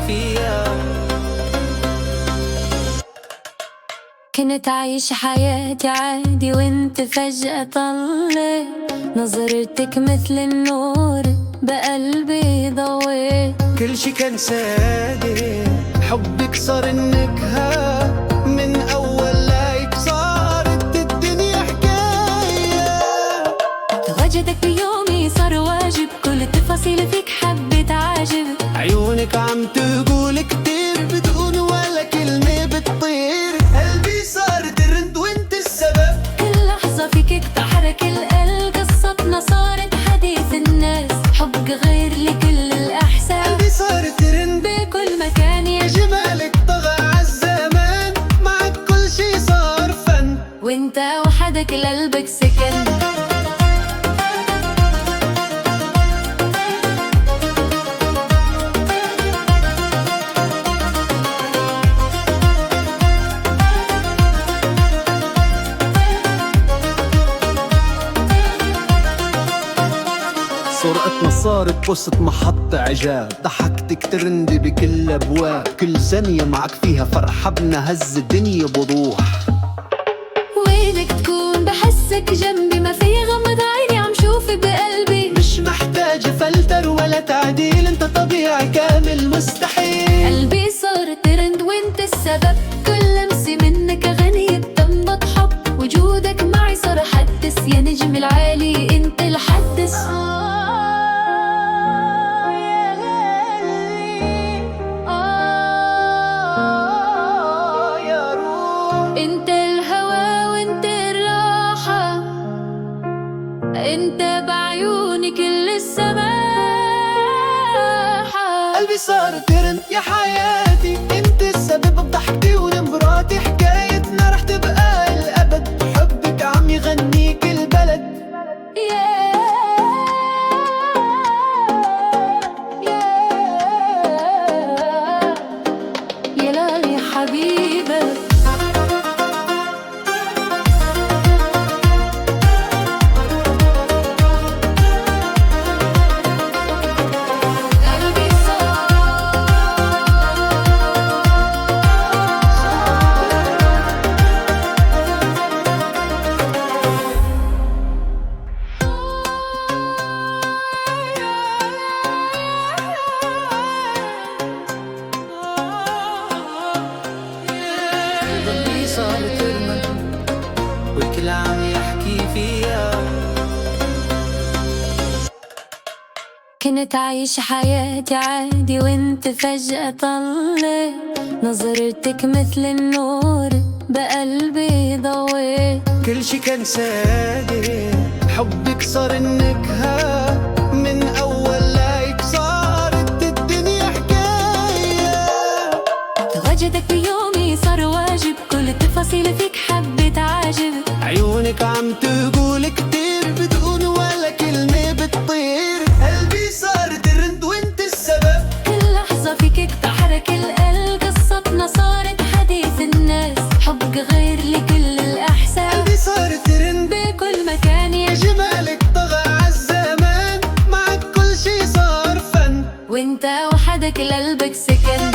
فيها. كنت عايش حياتي عادي وانت فجأة طلت، نظرتك مثل النور بقلبي ضويت. كل شي كان سادي، حبك صار النكهة، من أول لايك صارت الدنيا حكاية. تواجدك بيومي صار واجب، كل تفاصيل فيك حبيت عاجب. عيونك عم تقول كتير بدون ولا كلمة بتطير، قلبي صار ترند وانت السبب. كل لحظة فيك تحرك القلب، قصتنا صارت حديث الناس. حبك غير لكل الأحساس، قلبي صار ترند بكل مكان. يا جمالك طغى عالزمان، معك كل شي صار فن، وانت وحدك لقلبك سكن. صورتنا صارت بوست محط إعجاب، ضحكتك ترند بكل أبواب. كل ثانية معك فيها فرحة بنهز الدنيا بوضوح. وينك تكون بحسك جنبي، ما في غمض عيني عم شوف بقلبي. مش محتاج فلتر ولا تعديل، انت طبيعي كامل مستحيل. قلبي صار ترند وانت السبب، كل لمسة منك أغنية بتنبض حب. وجودك معي صار حدث، يا نجم العالي انت الحدث. انت الهوى وانت الراحة، انت بعيوني كل السماحة. قلبي صار ترند يا حياتي، انت السبب بضحكتي ونبراتي. حكايتنا رح تبقى الأبد، حبك عم يغنيك البلد. يا لالي حبيبك. قلبي صار ترند والكل عم يحكي فيها. كنت عايش حياتي عادي وانت فجأة طلت، نظرتك مثل النور بقلبي ضويت. كل شي كان سادي، حبك صار النكهة، من أول لايك صارت الدنيا حكاية. تواجدك بيومي صار واجب، كل تفاصيل فيك حبيت عاجب. عيونك عم تقول كتير بدون ولا كلمة بتطير، قلبي صار ترند وانت السبب. كل لحظة فيك تحرك القلب، قصتنا صارت حديث الناس. حبك غير لكل الأحساس، قلبي صار ترند بكل مكان. يا جمالك طغى عالزمان، معك كل شي صار فن، وانت وحدك لقلبك سكن.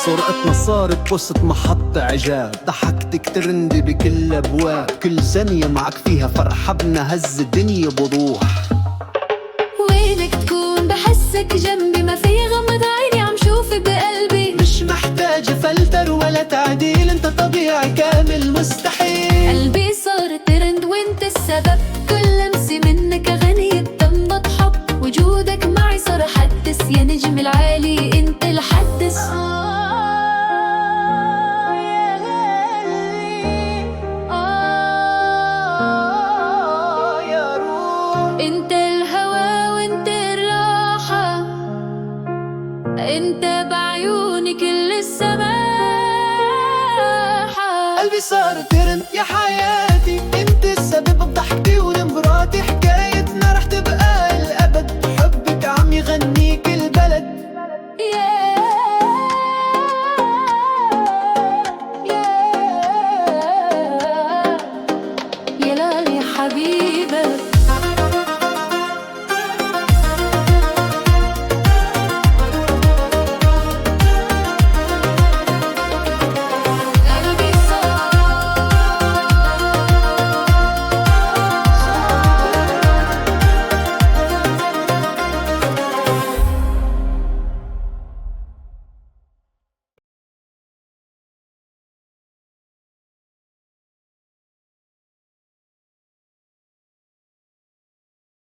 صورتنا صارت بوست محط إعجاب، ضحكتك ترند بكل أبواب. كل ثانية معك فيها فرحة بنهز الدنيا بوضوح. وينك تكون بحسك جنبي، ما في غمض عيني عم شوف بقلبي. مش محتاج فلتر ولا تعديل، انت طبيعي كامل مستحيل. قلبي صار ترند وانت السبب، كل لمسة منك أغنية بتنبض حب. وجودك معي صار حدث، يا نجم العالي انت الحدث. انت الهوى وانت الراحة، انت بعيوني كل السماحة. قلبي صار ترند يا حياتي.